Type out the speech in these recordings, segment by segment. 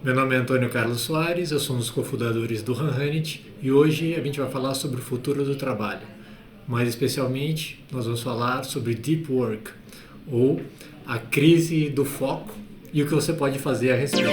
Meu nome é Antônio Carlos Soares, eu sou um dos cofundadores do Hanhanit e hoje a gente vai falar sobre o futuro do trabalho. Mais especialmente, nós vamos falar sobre Deep Work, ou a crise do foco e o que você pode fazer a respeito.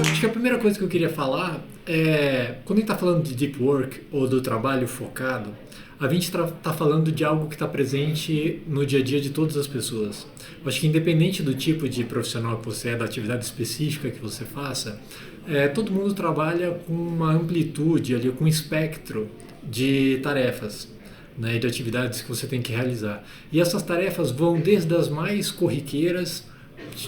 Acho que a primeira coisa que eu queria falar é, quando a gente está falando de Deep Work ou do trabalho focado, a gente está falando de algo que está presente no dia a dia de todas as pessoas. Eu acho que independente do tipo de profissional que você é, da atividade específica que você faça, todo mundo trabalha com uma amplitude, ali, com um espectro de tarefas, né, de atividades que você tem que realizar. E essas tarefas vão desde as mais corriqueiras,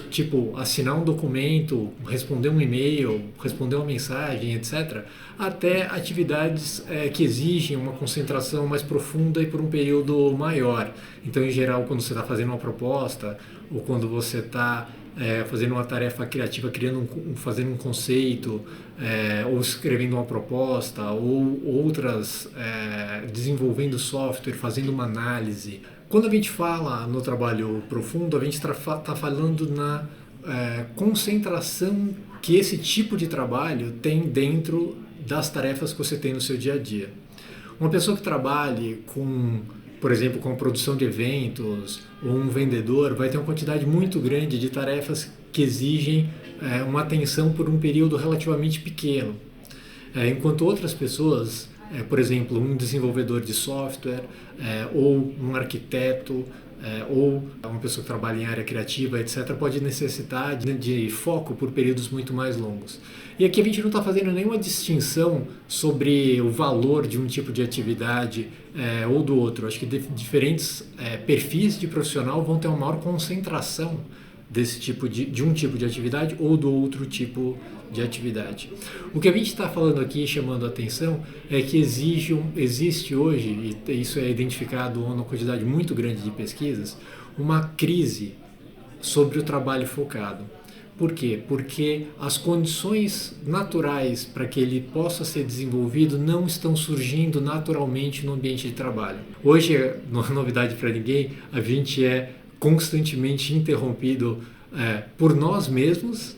tipo assinar um documento, responder um e-mail, responder uma mensagem, etc., até atividades que exigem uma concentração mais profunda e por um período maior. Então, em geral, quando você está fazendo uma proposta ou quando você está fazendo uma tarefa criativa, fazendo um conceito, ou escrevendo uma proposta, ou outras, desenvolvendo software, fazendo uma análise. Quando a gente fala no trabalho profundo, a gente está falando na concentração que esse tipo de trabalho tem dentro das tarefas que você tem no seu dia a dia. Uma pessoa que trabalhe com, por exemplo, com a produção de eventos, ou um vendedor, vai ter uma quantidade muito grande de tarefas que exigem uma atenção por um período relativamente pequeno. Enquanto outras pessoas, por exemplo, um desenvolvedor de software, ou um arquiteto, ou uma pessoa que trabalha em área criativa, etc., pode necessitar de foco por períodos muito mais longos. E aqui a gente não está fazendo nenhuma distinção sobre o valor de um tipo de atividade ou do outro. Acho que diferentes perfis de profissional vão ter uma maior concentração desse tipo de um tipo de atividade ou do outro tipo de atividade. O que a gente está falando aqui, chamando a atenção, é que existe hoje, e isso é identificado numa quantidade muito grande de pesquisas, uma crise sobre o trabalho focado. Por quê? Porque as condições naturais para que ele possa ser desenvolvido não estão surgindo naturalmente no ambiente de trabalho. Hoje, não é novidade para ninguém, a gente é constantemente interrompido por nós mesmos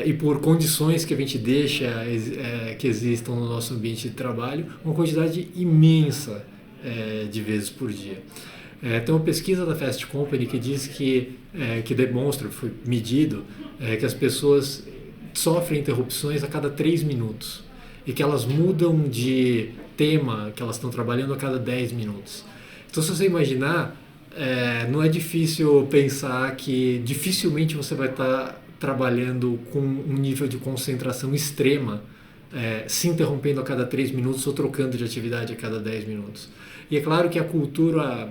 e por condições que a gente deixa que existam no nosso ambiente de trabalho, uma quantidade imensa de vezes por dia. Tem uma pesquisa da Fast Company que diz que demonstra, foi medido, que as pessoas sofrem interrupções a cada 3 minutos e que elas mudam de tema que elas estão trabalhando a cada 10 minutos. Então, se você imaginar, não é difícil pensar que dificilmente você vai estar trabalhando com um nível de concentração extrema, se interrompendo a cada 3 minutos ou trocando de atividade a cada 10 minutos. E é claro que a cultura,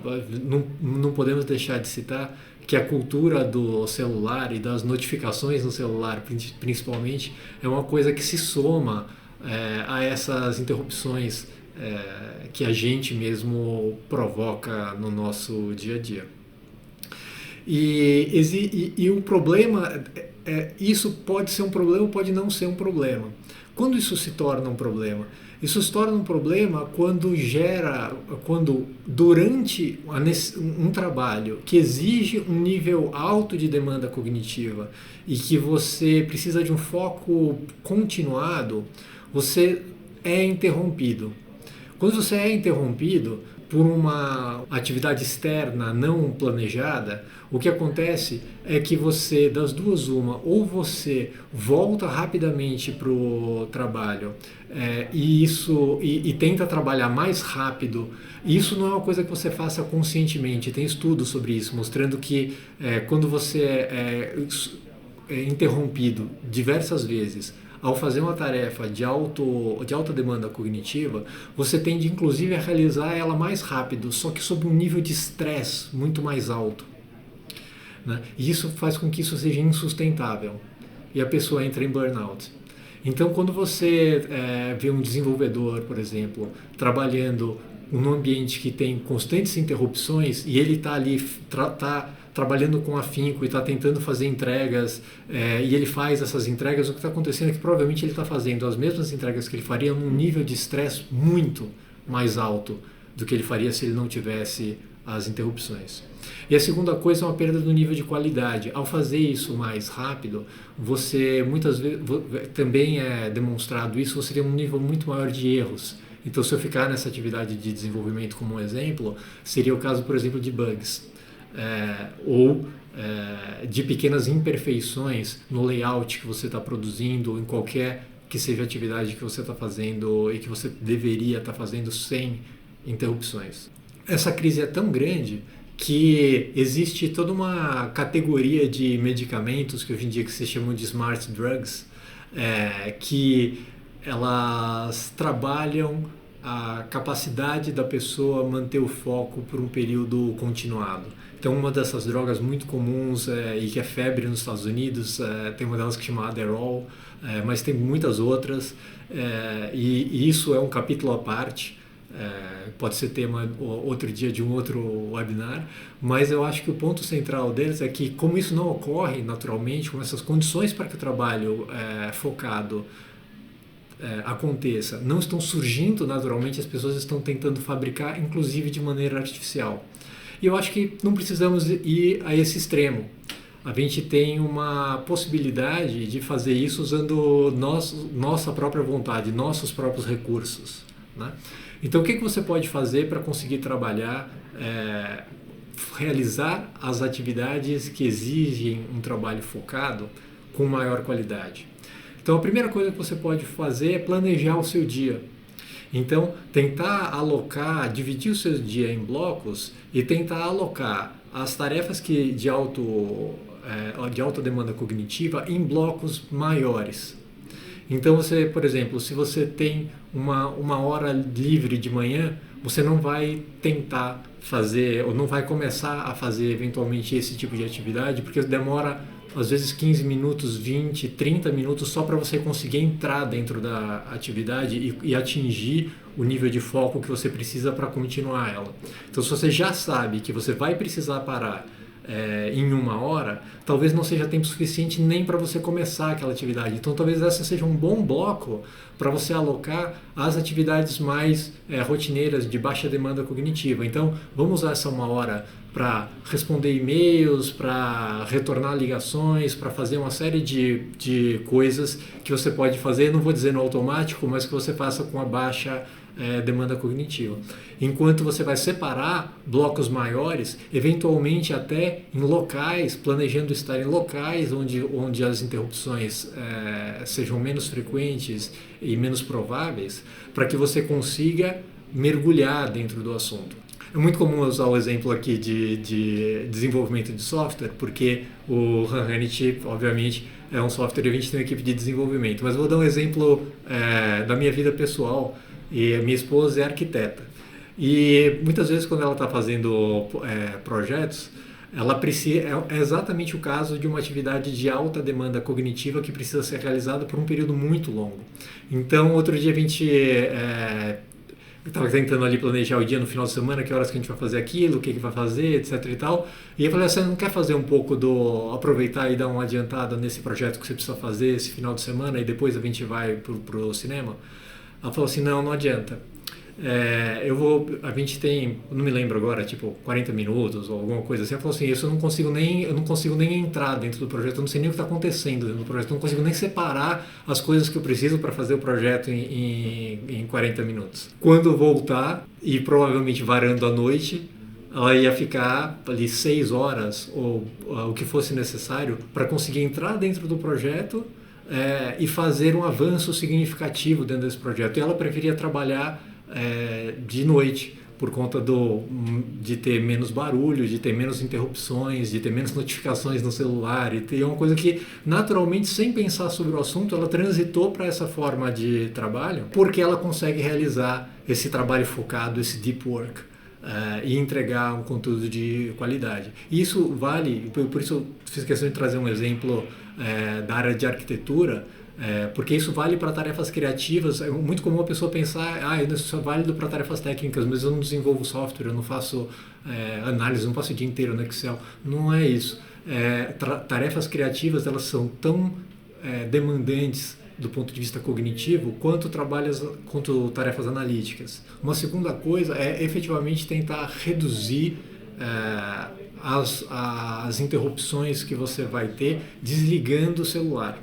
não podemos deixar de citar, que a cultura do celular e das notificações no celular, principalmente, é uma coisa que se soma a essas interrupções que a gente mesmo provoca no nosso dia a dia. E o problema, isso pode ser um problema ou pode não ser um problema. Quando isso se torna um problema? Isso se torna um problema quando durante um trabalho que exige um nível alto de demanda cognitiva e que você precisa de um foco continuado, você é interrompido. Quando você é interrompido por uma atividade externa não planejada, o que acontece é que você, das duas uma, ou você volta rapidamente para o trabalho e tenta trabalhar mais rápido. Isso não é uma coisa que você faça conscientemente. Tem estudos sobre isso, mostrando que quando você é interrompido diversas vezes ao fazer uma tarefa de alta demanda cognitiva, você tende inclusive a realizar ela mais rápido, só que sob um nível de estresse muito mais alto, né? E isso faz com que isso seja insustentável e a pessoa entra em burnout. Então, quando você vê um desenvolvedor, por exemplo, trabalhando num ambiente que tem constantes interrupções e ele está ali trabalhando com afinco e está tentando fazer entregas e ele faz essas entregas, o que está acontecendo é que provavelmente ele está fazendo as mesmas entregas que ele faria num nível de estresse muito mais alto do que ele faria se ele não tivesse as interrupções. E a segunda coisa é uma perda do nível de qualidade. Ao fazer isso mais rápido, você muitas vezes, também é demonstrado isso, você tem um nível muito maior de erros. Então, se eu ficar nessa atividade de desenvolvimento como um exemplo, seria o caso, por exemplo, de bugs. Ou de pequenas imperfeições no layout que você está produzindo, em qualquer que seja a atividade que você está fazendo e que você deveria estar fazendo sem interrupções. Essa crise é tão grande que existe toda uma categoria de medicamentos que hoje em dia que se chamam de smart drugs, que elas trabalham a capacidade da pessoa manter o foco por um período continuado. Então, uma dessas drogas muito comuns e que é febre nos Estados Unidos, tem uma delas que chama Adderall, mas tem muitas outras, e isso é um capítulo à parte. Pode ser tema outro dia de um outro webinar, mas eu acho que o ponto central deles é que, como isso não ocorre naturalmente, como essas condições para que o trabalho focado aconteça não estão surgindo naturalmente, as pessoas estão tentando fabricar, inclusive de maneira artificial. E eu acho que não precisamos ir a esse extremo. A gente tem uma possibilidade de fazer isso usando nossa própria vontade, nossos próprios recursos, né? Então, o que você pode fazer para conseguir trabalhar, realizar as atividades que exigem um trabalho focado com maior qualidade? Então, a primeira coisa que você pode fazer é planejar o seu dia. Então, tentar alocar, dividir o seu dia em blocos e tentar alocar as tarefas de alta demanda cognitiva em blocos maiores. Então, você, por exemplo, se você tem uma hora livre de manhã, você não vai tentar fazer, ou não vai começar a fazer eventualmente esse tipo de atividade, porque demora às vezes 15 minutos, 20, 30 minutos só para você conseguir entrar dentro da atividade e atingir o nível de foco que você precisa para continuar ela. Então, se você já sabe que você vai precisar parar em uma hora, talvez não seja tempo suficiente nem para você começar aquela atividade. Então, talvez essa seja um bom bloco para você alocar as atividades mais rotineiras de baixa demanda cognitiva. Então, vamos usar essa uma hora para responder e-mails, para retornar ligações, para fazer uma série de coisas que você pode fazer, não vou dizer no automático, mas que você faça com a baixa demanda cognitiva. Enquanto você vai separar blocos maiores, eventualmente até em locais, planejando estar em locais onde as interrupções sejam menos frequentes e menos prováveis, para que você consiga mergulhar dentro do assunto. É muito comum usar o exemplo aqui de desenvolvimento de software, porque o Hanhanit, obviamente, é um software e a gente tem uma equipe de desenvolvimento. Mas eu vou dar um exemplo da minha vida pessoal. E a minha esposa é arquiteta. E muitas vezes, quando ela está fazendo projetos, ela precisa, é exatamente o caso de uma atividade de alta demanda cognitiva que precisa ser realizada por um período muito longo. Então, outro dia a gente estava tentando ali planejar o dia no final de semana, que horas que a gente vai fazer aquilo, o que vai fazer, etc e tal. E eu falei, você não quer fazer um pouco aproveitar e dar uma adiantada nesse projeto que você precisa fazer esse final de semana e depois a gente vai pro cinema? Ela falou assim, não adianta. A gente tem, não me lembro agora, tipo 40 minutos ou alguma coisa assim. Ela falou assim, eu não consigo nem entrar dentro do projeto, eu não sei nem o que está acontecendo dentro do projeto, eu não consigo nem separar as coisas que eu preciso para fazer o projeto em 40 minutos. Quando voltar, e provavelmente varando à noite, ela ia ficar ali 6 horas ou o que fosse necessário para conseguir entrar dentro do projeto e fazer um avanço significativo dentro desse projeto. E ela preferia trabalhar de noite, por conta de ter menos barulho, de ter menos interrupções, de ter menos notificações no celular. E é uma coisa que, naturalmente, sem pensar sobre o assunto, ela transitou para essa forma de trabalho, porque ela consegue realizar esse trabalho focado, esse deep work. E entregar um conteúdo de qualidade. E isso vale, por isso eu fiz questão de trazer um exemplo da área de arquitetura, porque isso vale para tarefas criativas. É muito comum a pessoa pensar, isso é válido para tarefas técnicas, mas eu não desenvolvo software, eu não faço análise, não passo o dia inteiro no Excel. Não é isso. Tarefas criativas, elas são tão demandantes do ponto de vista cognitivo, quanto tarefas analíticas. Uma segunda coisa é efetivamente tentar reduzir as interrupções que você vai ter desligando o celular.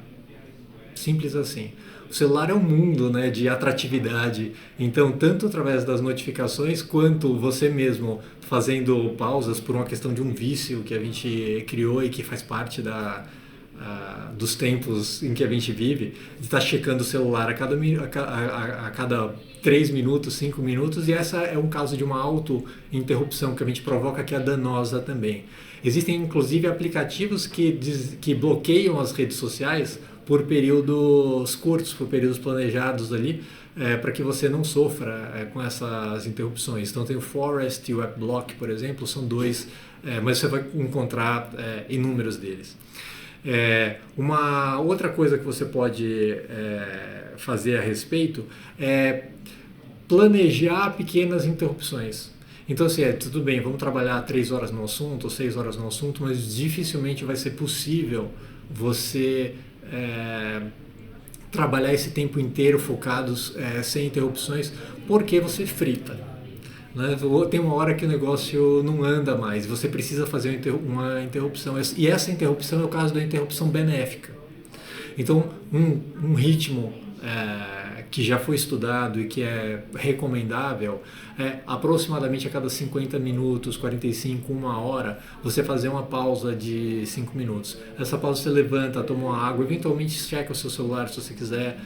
Simples assim. O celular é um mundo, né, de atratividade, então tanto através das notificações quanto você mesmo fazendo pausas por uma questão de um vício que a gente criou e que faz parte dos tempos em que a gente vive, de estar checando o celular a cada 3 minutos, 5 minutos, e essa é um caso de uma auto-interrupção que a gente provoca, que é danosa também. Existem inclusive aplicativos que bloqueiam as redes sociais por períodos curtos, por períodos planejados ali, para que você não sofra com essas interrupções. Então tem o Forest e o AppBlock, por exemplo, são dois, mas você vai encontrar inúmeros deles. Uma outra coisa que você pode fazer a respeito é planejar pequenas interrupções. Então, assim, tudo bem, vamos trabalhar 3 horas no assunto, ou 6 horas no assunto, mas dificilmente vai ser possível você trabalhar esse tempo inteiro focados, sem interrupções, porque você frita. Né? Tem uma hora que o negócio não anda mais, você precisa fazer uma interrupção, e essa interrupção é o caso da interrupção benéfica. Então, um ritmo que já foi estudado e que é recomendável é aproximadamente a cada 50 minutos, 45, 1 hora, você fazer uma pausa de 5 minutos. Essa pausa você levanta, toma uma água, eventualmente checa o seu celular se você quiser.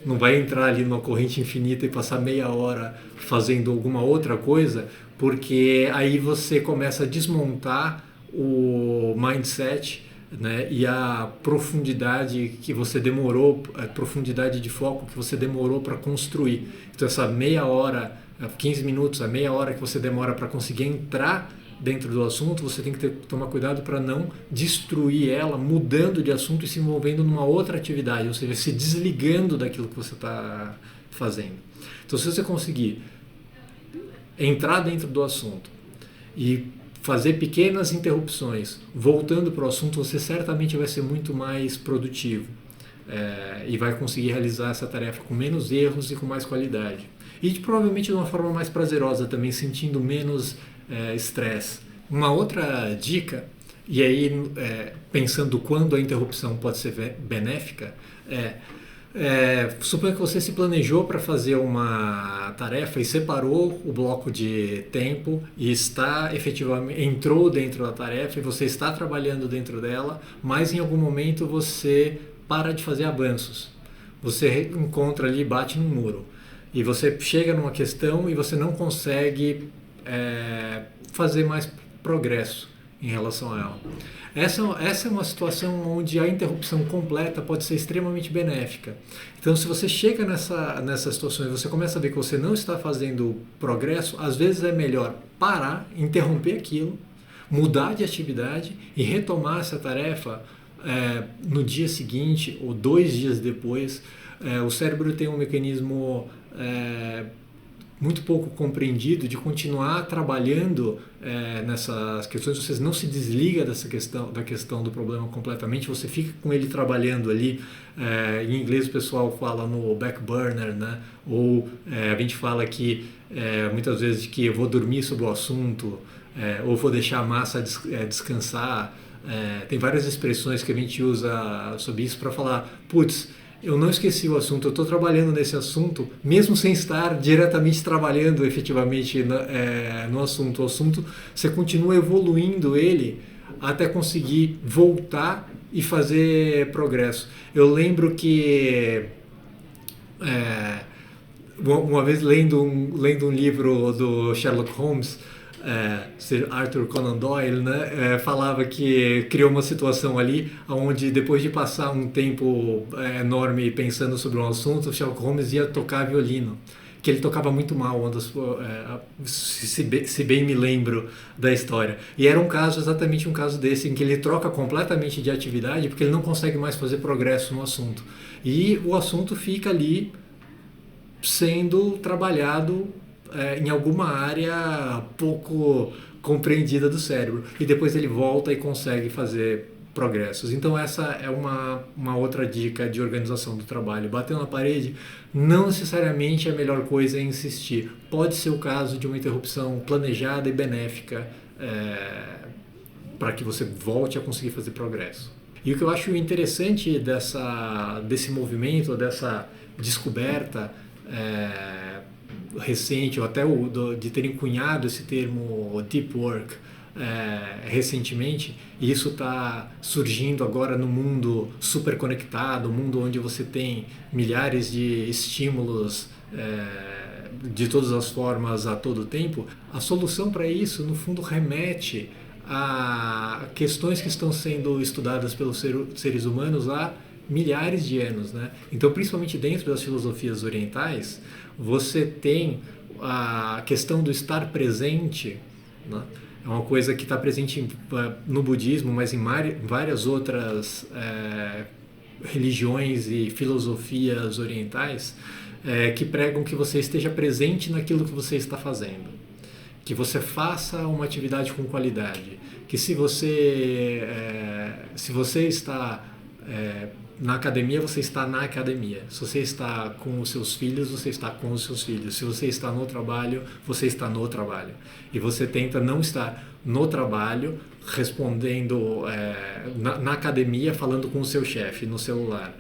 Não vai entrar ali numa corrente infinita e passar meia hora fazendo alguma outra coisa, porque aí você começa a desmontar o mindset, né, e a profundidade que você demorou, a profundidade de foco que você demorou para construir. Então essa meia hora, 15 minutos, a meia hora que você demora para conseguir entrar dentro do assunto, você tem que tomar cuidado para não destruir ela, mudando de assunto e se envolvendo numa outra atividade, ou seja, se desligando daquilo que você está fazendo. Então se você conseguir entrar dentro do assunto e fazer pequenas interrupções, voltando para o assunto, você certamente vai ser muito mais produtivo e vai conseguir realizar essa tarefa com menos erros e com mais qualidade. E provavelmente de uma forma mais prazerosa também, sentindo menos estresse. Uma outra dica, e aí pensando quando a interrupção pode ser benéfica, suponha que você se planejou para fazer uma tarefa e separou o bloco de tempo e entrou dentro da tarefa e você está trabalhando dentro dela, mas em algum momento você para de fazer avanços. Você encontra ali, bate num muro e você chega numa questão e você não consegue fazer mais progresso em relação a ela. Essa é uma situação onde a interrupção completa pode ser extremamente benéfica. Então, se você chega nessa situação e você começa a ver que você não está fazendo progresso, às vezes é melhor parar, interromper aquilo, mudar de atividade e retomar essa tarefa no dia seguinte ou 2 dias depois. O cérebro tem um mecanismo muito pouco compreendido de continuar trabalhando nessas questões. Você não se desliga da questão do problema completamente, você fica com ele trabalhando ali. Em inglês o pessoal fala no back burner, né? Ou a gente fala que muitas vezes que eu vou dormir sobre o assunto, ou vou deixar a massa descansar. Tem várias expressões que a gente usa sobre isso para falar, putz, eu não esqueci o assunto, eu estou trabalhando nesse assunto, mesmo sem estar diretamente trabalhando efetivamente no assunto. O assunto, você continua evoluindo ele até conseguir voltar e fazer progresso. Eu lembro que uma vez lendo um livro do Sherlock Holmes, Sir Arthur Conan Doyle, né, falava que criou uma situação ali onde depois de passar um tempo enorme pensando sobre um assunto, Sherlock Holmes ia tocar violino, que ele tocava muito mal, se bem me lembro da história. E era exatamente um caso desse, em que ele troca completamente de atividade porque ele não consegue mais fazer progresso no assunto. E o assunto fica ali sendo trabalhado em alguma área pouco compreendida do cérebro, e depois ele volta e consegue fazer progressos. Então essa é uma outra dica de organização do trabalho. Bateu na parede, não necessariamente a melhor coisa é insistir. Pode ser o caso de uma interrupção planejada e benéfica para que você volte a conseguir fazer progresso. E o que eu acho interessante desse movimento, dessa descoberta recente, ou até de terem cunhado esse termo Deep Work recentemente, e isso está surgindo agora no mundo super conectado, um mundo onde você tem milhares de estímulos de todas as formas a todo tempo. A solução para isso, no fundo, remete a questões que estão sendo estudadas pelos seres humanos há milhares de anos, né? Então, principalmente dentro das filosofias orientais, você tem a questão do estar presente, né? É uma coisa que está presente no budismo, mas em várias outras religiões e filosofias orientais que pregam que você esteja presente naquilo que você está fazendo, que você faça uma atividade com qualidade, que se você está na academia, você está na academia. Se você está com os seus filhos, você está com os seus filhos. Se você está no trabalho, você está no trabalho. E você tenta não estar no trabalho respondendo na academia, falando com o seu chefe no celular.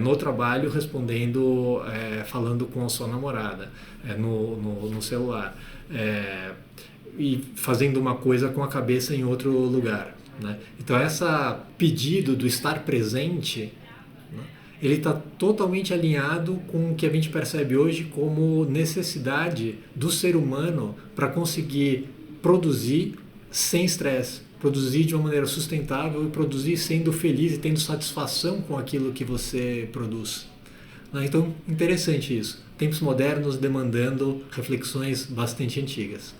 No trabalho, respondendo, falando com a sua namorada no celular. E fazendo uma coisa com a cabeça em outro lugar, né? Então, esse pedido do estar presente, né, ele está totalmente alinhado com o que a gente percebe hoje como necessidade do ser humano para conseguir produzir sem estresse, produzir de uma maneira sustentável e produzir sendo feliz e tendo satisfação com aquilo que você produz. Então, interessante isso. Tempos modernos demandando reflexões bastante antigas.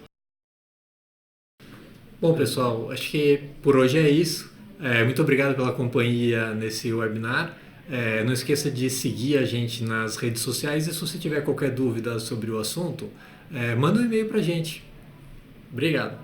Bom, pessoal, acho que por hoje é isso. Muito obrigado pela companhia nesse webinar. Não esqueça de seguir a gente nas redes sociais e se você tiver qualquer dúvida sobre o assunto, manda um e-mail para a gente. Obrigado.